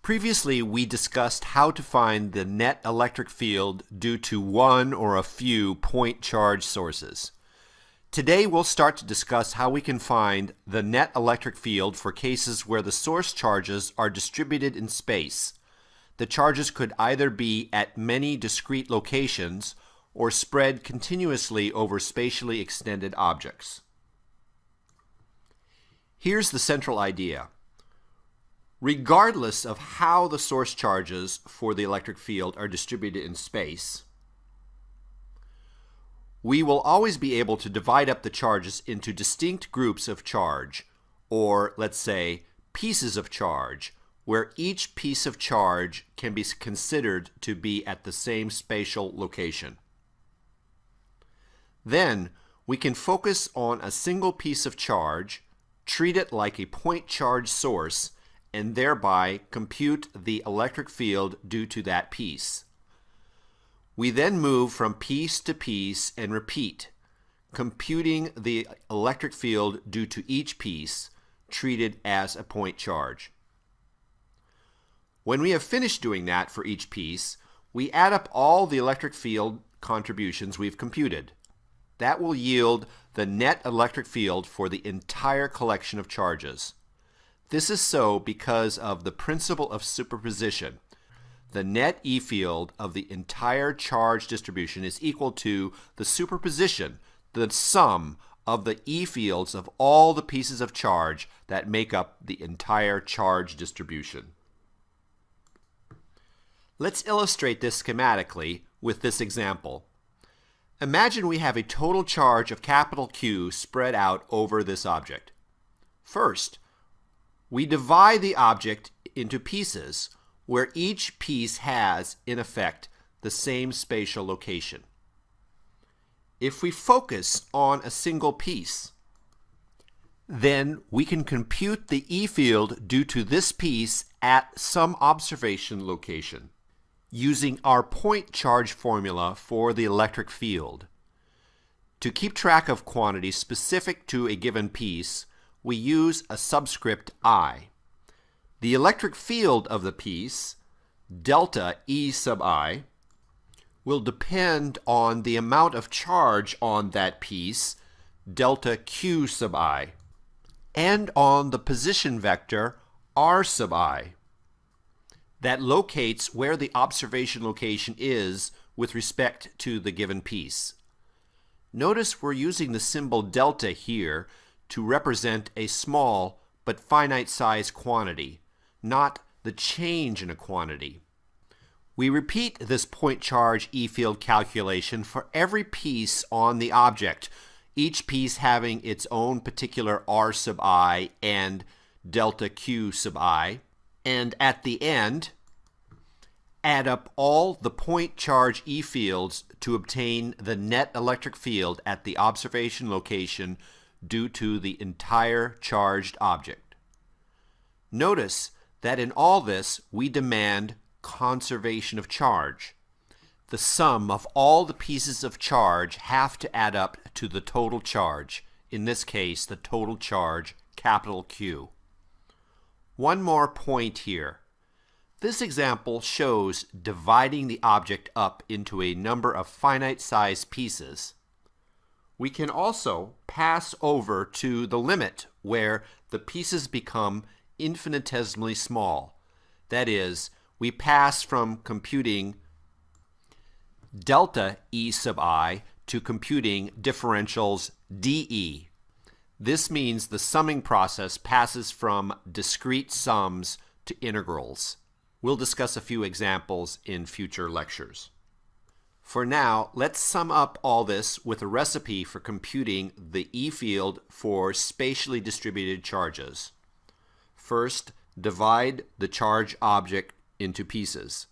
Previously, we discussed how to find the net electric field due to one or a few point charge sources. Today, we'll start to discuss how we can find the net electric field for cases where the source charges are distributed in space. The charges could either be at many discrete locations or spread continuously over spatially extended objects. Here's the central idea. Regardless of how the source charges for the electric field are distributed in space, we will always be able to divide up the charges into distinct groups of charge, or let's say pieces of charge, where each piece of charge can be considered to be at the same spatial location. Then we can focus on a single piece of charge, treat it like a point charge source, and thereby compute the electric field due to that piece. We then move from piece to piece and repeat, computing the electric field due to each piece, treated as a point charge. When we have finished doing that for each piece, we add up all the electric field contributions we've computed. That will yield the net electric field for the entire collection of charges. This is so because of the principle of superposition. The net E field of the entire charge distribution is equal to the superposition, the sum of the E fields of all the pieces of charge that make up the entire charge distribution. Let's illustrate this schematically with this example. Imagine we have a total charge of capital Q spread out over this object. First, we divide the object into pieces where each piece has, in effect, the same spatial location. If we focus on a single piece, then we can compute the E field due to this piece at some observation location using our point charge formula for the electric field. To keep track of quantities specific to a given piece, we use a subscript I. The electric field of the piece, delta E sub I, will depend on the amount of charge on that piece, delta Q sub I, and on the position vector R sub I that locates where the observation location is with respect to the given piece. Notice we're using the symbol delta here to represent a small but finite size quantity, not the change in a quantity. We repeat this point charge E field calculation for every piece on the object, each piece having its own particular R sub I and delta Q sub I, and at the end, add up all the point charge E fields to obtain the net electric field at the observation location due to the entire charged object. Notice that in all this we demand conservation of charge. The sum of all the pieces of charge have to add up to the total charge, in this case the total charge, capital Q. One more point here. This example shows dividing the object up into a number of finite-sized pieces. We can also pass over to the limit where the pieces become infinitesimally small. That is, we pass from computing delta E sub I to computing differentials dE. This means the summing process passes from discrete sums to integrals. We'll discuss a few examples in future lectures. For now, let's sum up all this with a recipe for computing the E field for spatially distributed charges. First, divide the charge object into pieces.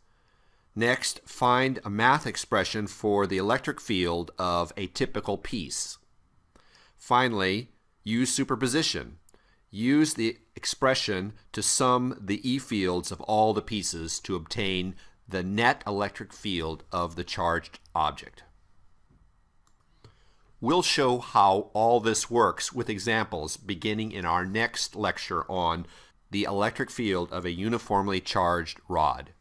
Next, find a math expression for the electric field of a typical piece. Finally, use superposition. Use the expression to sum the E fields of all the pieces to obtain the net electric field of the charged object. We'll show how all this works with examples beginning in our next lecture on the electric field of a uniformly charged rod.